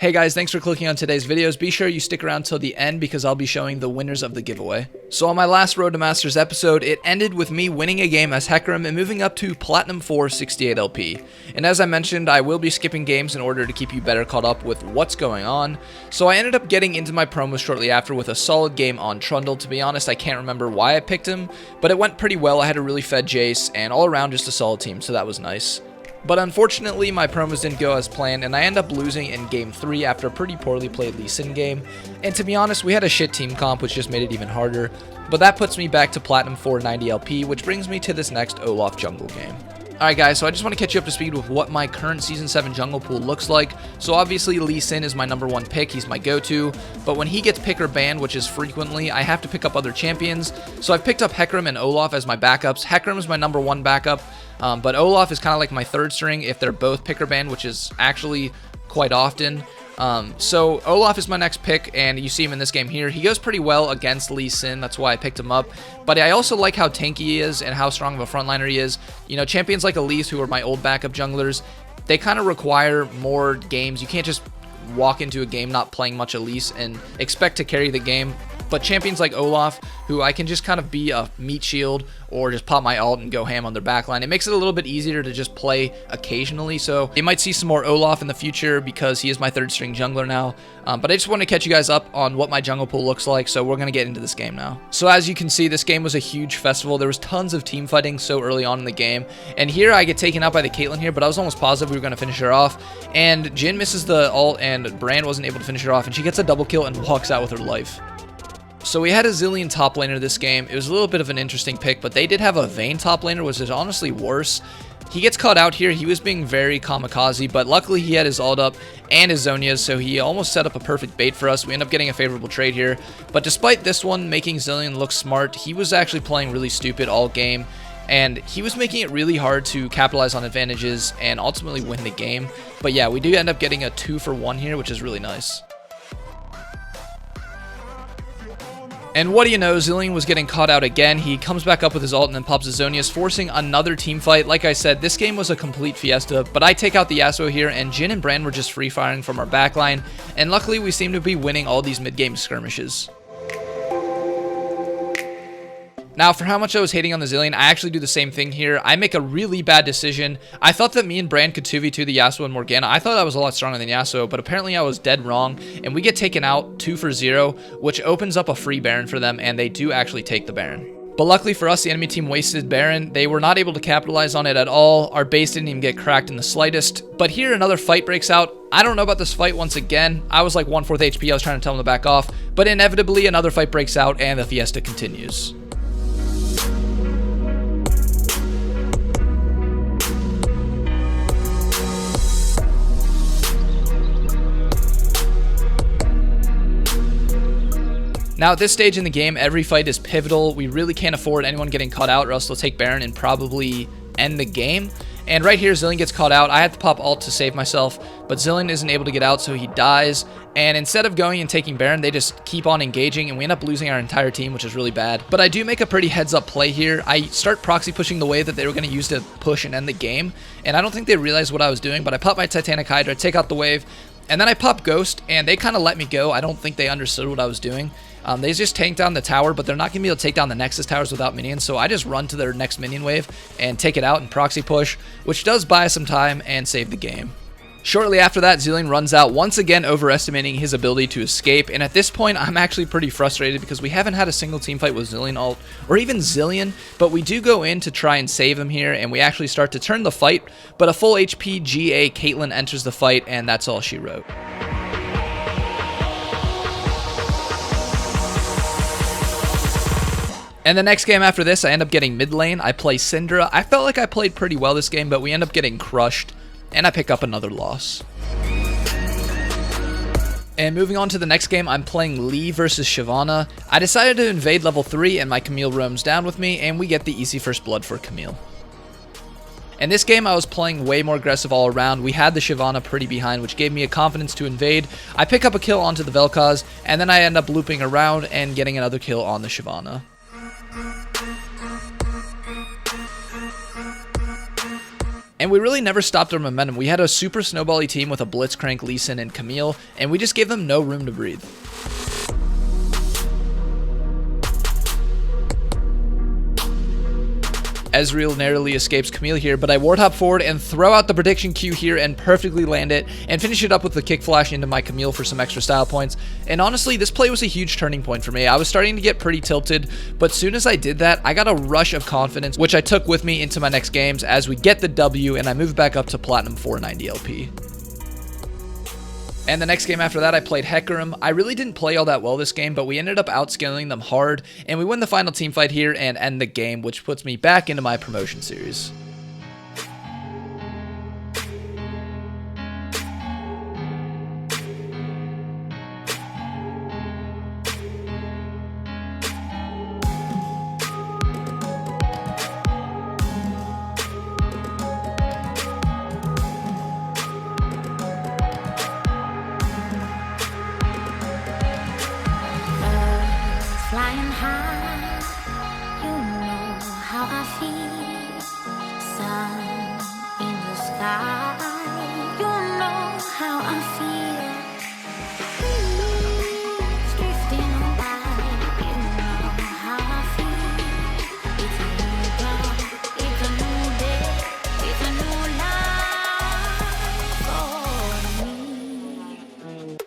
Hey guys, thanks for clicking on today's videos. Be sure you stick around till the end because I'll be showing the winners of the giveaway. So on my last Road to Masters episode, it ended with me winning a game as Heizman and moving up to Platinum 4 68 LP. And as I mentioned, I will be skipping games in order to keep you better caught up with what's going on. So I ended up getting into my promos shortly after with a solid game on Trundle. To be honest, I can't remember why I picked him, but it went pretty well. I had a really fed Jace and all around just a solid team, so that was nice. But unfortunately, my promos didn't go as planned, and I end up losing in Game 3 after a pretty poorly played Lee Sin game. And to be honest, we had a shit team comp, which just made it even harder. But that puts me back to Platinum 490 LP, which brings me to this next Olaf jungle game. Alright guys, so I just want to catch you up to speed with what my current Season 7 jungle pool looks like. So obviously Lee Sin is my #1 pick, he's my go-to, but when he gets pick or banned, which is frequently, I have to pick up other champions. So I've picked up Heizman and Olaf as my backups. Heizman is my #1 backup, but Olaf is kind of like my third string if they're both pick or banned, which is actually quite often. So Olaf is my next pick, and you see him in this game here. He goes pretty well against Lee Sin, that's why I picked him up. But I also like how tanky he is and how strong of a frontliner he is. You know, champions like Elise, who are my old backup junglers, they kind of require more games. You can't just walk into a game not playing much Elise and expect to carry the game. But champions like Olaf, who I can just kind of be a meat shield or just pop my ult and go ham on their backline, it makes it a little bit easier to just play occasionally. So you might see some more Olaf in the future because he is my third string jungler now. But I just want to catch you guys up on what my jungle pool looks like, so we're going to get into this game now. So as you can see, this game was a huge festival. There was tons of team fighting so early on in the game. And here I get taken out by the Caitlyn here, but I was almost positive we were going to finish her off. And Jhin misses the ult and Brand wasn't able to finish her off, and she gets a double kill and walks out with her life. So we had a Zilean top laner this game. It was a little bit of an interesting pick, but they did have a Vayne top laner, which is honestly worse. He gets caught out here. He was being very kamikaze, but luckily he had his ult up and his Zhonya's, so he almost set up a perfect bait for us. We end up getting a favorable trade here. But despite this one making Zilean look smart, he was actually playing really stupid all game, and he was making it really hard to capitalize on advantages and ultimately win the game. But yeah, we do end up getting a 2-for-1 here, which is really nice. And what do you know, Zilean was getting caught out again. He comes back up with his ult and then pops his Zhonya's, forcing another team fight. Like I said, this game was a complete fiesta, but I take out the Yasuo here, and Jhin and Brand were just free firing from our backline, and luckily we seem to be winning all these mid-game skirmishes. Now, for how much I was hating on the Zilean, I actually do the same thing here. I make a really bad decision. I thought that me and Brand could 2v2 the Yasuo and Morgana. I thought I was a lot stronger than Yasuo, but apparently I was dead wrong, and we get taken out 2-for-0, which opens up a free Baron for them, and they do actually take the Baron. But luckily for us, the enemy team wasted Baron. They were not able to capitalize on it at all. Our base didn't even get cracked in the slightest. But here, another fight breaks out. I don't know about this fight once again. I was like 1/4 HP. I was trying to tell them to back off. But inevitably, another fight breaks out, and the fiesta continues. Now, at this stage in the game, every fight is pivotal. We really can't afford anyone getting caught out, or else they'll take Baron and probably end the game. And right here, Zilean gets caught out. I had to pop ult to save myself, but Zilean isn't able to get out, so he dies. And instead of going and taking Baron, they just keep on engaging, and we end up losing our entire team, which is really bad. But I do make a pretty heads-up play here. I start proxy pushing the wave that they were going to use to push and end the game, and I don't think they realized what I was doing, but I pop my Titanic Hydra, take out the wave, and then I pop Ghost, and they kind of let me go. I don't think they understood what I was doing. They just tanked down the tower, but they're not going to be able to take down the Nexus towers without minions, so I just run to their next minion wave and take it out and proxy push, which does buy us some time and save the game. Shortly after that, Zilean runs out, once again overestimating his ability to escape, and at this point, I'm actually pretty frustrated because we haven't had a single team fight with Zilean ult, or even Zilean, but we do go in to try and save him here, and we actually start to turn the fight, but a full HP GA Caitlyn enters the fight, and that's all she wrote. And the next game after this, I end up getting mid lane. I play Syndra. I felt like I played pretty well this game, but we end up getting crushed, and I pick up another loss. And moving on to the next game, I'm playing Lee versus Shyvana. I decided to invade level 3, and my Camille roams down with me, and we get the easy first blood for Camille. In this game, I was playing way more aggressive all around. We had the Shyvana pretty behind, which gave me a confidence to invade. I pick up a kill onto the Vel'Koz, and then I end up looping around and getting another kill on the And we really never stopped our momentum. We had a super snowbally team with a Blitzcrank, Lee Sin, and Camille, and we just gave them no room to breathe. Ezreal narrowly escapes Camille here, but I ward hop forward and throw out the prediction Q here and perfectly land it and finish it up with the kick flash into my Camille for some extra style points. And honestly, this play was a huge turning point for me. I was starting to get pretty tilted, but soon as I did that, I got a rush of confidence, which I took with me into my next games as we get the W and I move back up to Platinum 490 LP. And the next game after that, I played Hecarim. I really didn't play all that well this game, but we ended up outscaling them hard, and we win the final team fight here and end the game, which puts me back into my promotion series. Flying high, you know how I feel. Sun in the sky, you know how I feel. Breeze drifting on by, you know how I feel. It's a new dawn, it's a new day, it's a new life for me.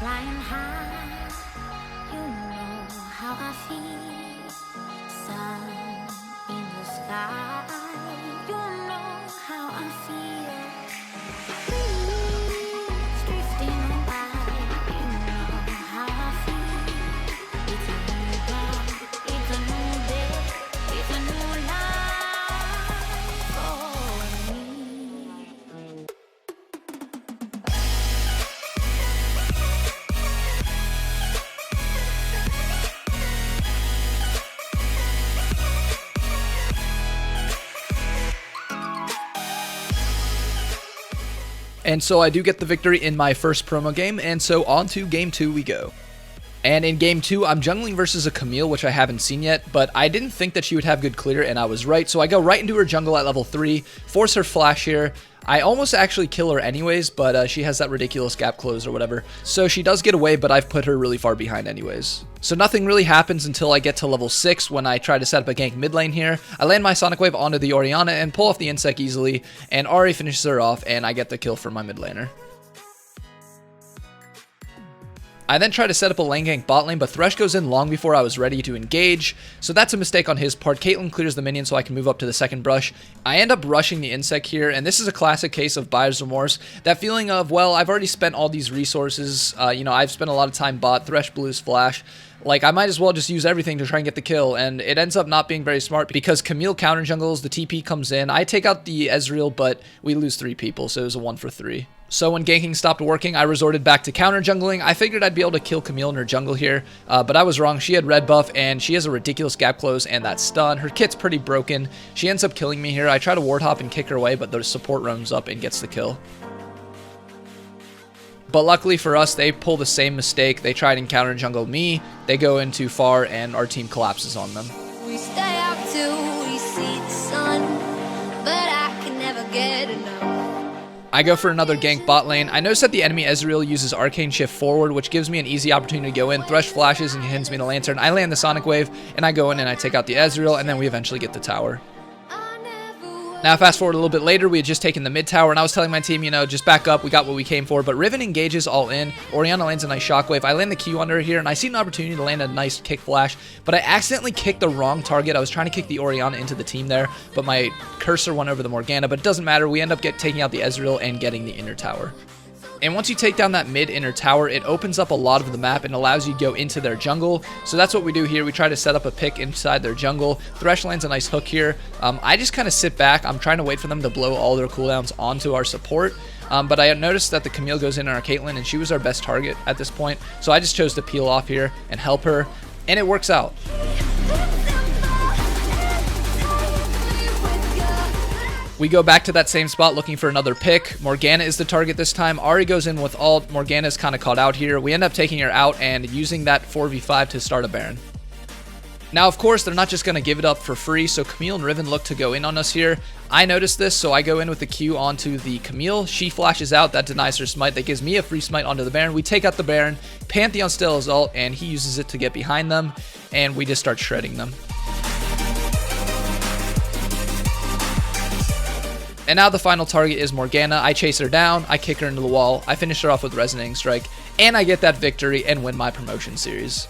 Flying high, you know how I feel. Sun in the sky, you know how I feel. Breeze drifting on by, you know how I feel. It's a new dawn, it's a new day, it's a new life for me. And so I do get the victory in my first promo game, and so on to game 2 we go. And in game 2, I'm jungling versus a Camille, which I haven't seen yet, but I didn't think that she would have good clear, and I was right. So I go right into her jungle at level 3, force her flash here. I almost actually kill her anyways, but she has that ridiculous gap close or whatever. So she does get away, but I've put her really far behind anyways. So nothing really happens until I get to level 6 when I try to set up a gank mid lane here. I land my Sonic Wave onto the Orianna and pull off the Insect easily, and Ahri finishes her off, and I get the kill for my mid laner. I then try to set up a lane gank bot lane, but Thresh goes in long before I was ready to engage, so that's a mistake on his part. Caitlyn clears the minion so I can move up to the second brush. I end up rushing the Insect here, and this is a classic case of buyer's remorse. That feeling of, well, I've already spent all these resources, I've spent a lot of time bot, Thresh blues flash. Like, I might as well just use everything to try and get the kill, and it ends up not being very smart because Camille counter jungles, the TP comes in, I take out the Ezreal, but we lose 3 people, so it was a 1 for 3. So when ganking stopped working, I resorted back to counter jungling. I figured I'd be able to kill Camille in her jungle here, but I was wrong. She had red buff, and she has a ridiculous gap close and that stun. Her kit's pretty broken. She ends up killing me here. I try to ward hop and kick her away, but the support roams up and gets the kill. But luckily for us, they pull the same mistake. They tried and counter jungle me. They go in too far, and our team collapses on them. We stay up till we see the sun, but I can never get enough. I go for another gank bot lane. I notice that the enemy Ezreal uses Arcane Shift forward, which gives me an easy opportunity to go in. Thresh flashes and hands me the Lantern. I land the Sonic Wave, and I go in and I take out the Ezreal, and then we eventually get the tower. I never Now, fast forward a little bit later, we had just taken the mid tower, and I was telling my team, you know, just back up. We got what we came for. But Riven engages all in. Orianna lands a nice shockwave. I land the Q under here, and I see an opportunity to land a nice kick flash. But I accidentally kicked the wrong target. I was trying to kick the Orianna into the team there, but my cursor went over the Morgana. But it doesn't matter. We end up taking out the Ezreal and getting the inner tower. And once you take down that mid inner tower, it opens up a lot of the map and allows you to go into their jungle. So that's what we do here. We try to set up a pick inside their jungle. Thresh lands a nice hook here. I just kind of sit back. I'm trying to wait for them to blow all their cooldowns onto our support. But I noticed that the Camille goes in on our Caitlyn, and she was our best target at this point. So I just chose to peel off here and help her, and it works out. We go back to that same spot looking for another pick. Morgana is the target this time. Ahri goes in with ult. Morgana's kind of caught out here. We end up taking her out and using that 4v5 to start a Baron. Now, of course, they're not just going to give it up for free, so Camille and Riven look to go in on us here. I noticed this, so I go in with the Q onto the Camille. She flashes out. That denies her smite. That gives me a free smite onto the Baron. We take out the Baron. Pantheon still has ult, and he uses it to get behind them, and we just start shredding them. And now the final target is Morgana. I chase her down, I kick her into the wall, I finish her off with Resonating Strike, and I get that victory and win my promotion series.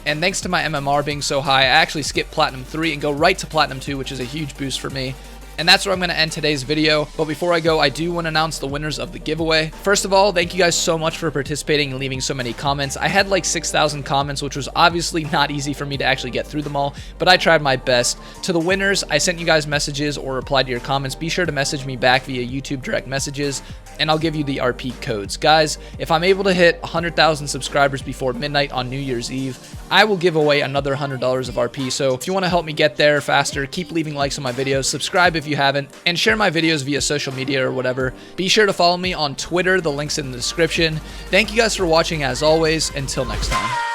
And thanks to my MMR being so high, I actually skip Platinum 3 and go right to Platinum 2, which is a huge boost for me. And that's where I'm going to end today's video. But before I go, I do want to announce the winners of the giveaway. First of all, thank you guys so much for participating and leaving so many comments. I had like 6,000 comments, which was obviously not easy for me to actually get through them all, but I tried my best. To the winners, I sent you guys messages or replied to your comments. Be sure to message me back via YouTube direct messages, and I'll give you the RP codes. Guys, if I'm able to hit 100,000 subscribers before midnight on New Year's Eve, I will give away another $100 of RP. So if you want to help me get there faster, keep leaving likes on my videos, subscribe if you haven't, and share my videos via social media or whatever. Be sure to follow me on Twitter. The link's in the description. Thank you guys for watching as always. Until next time.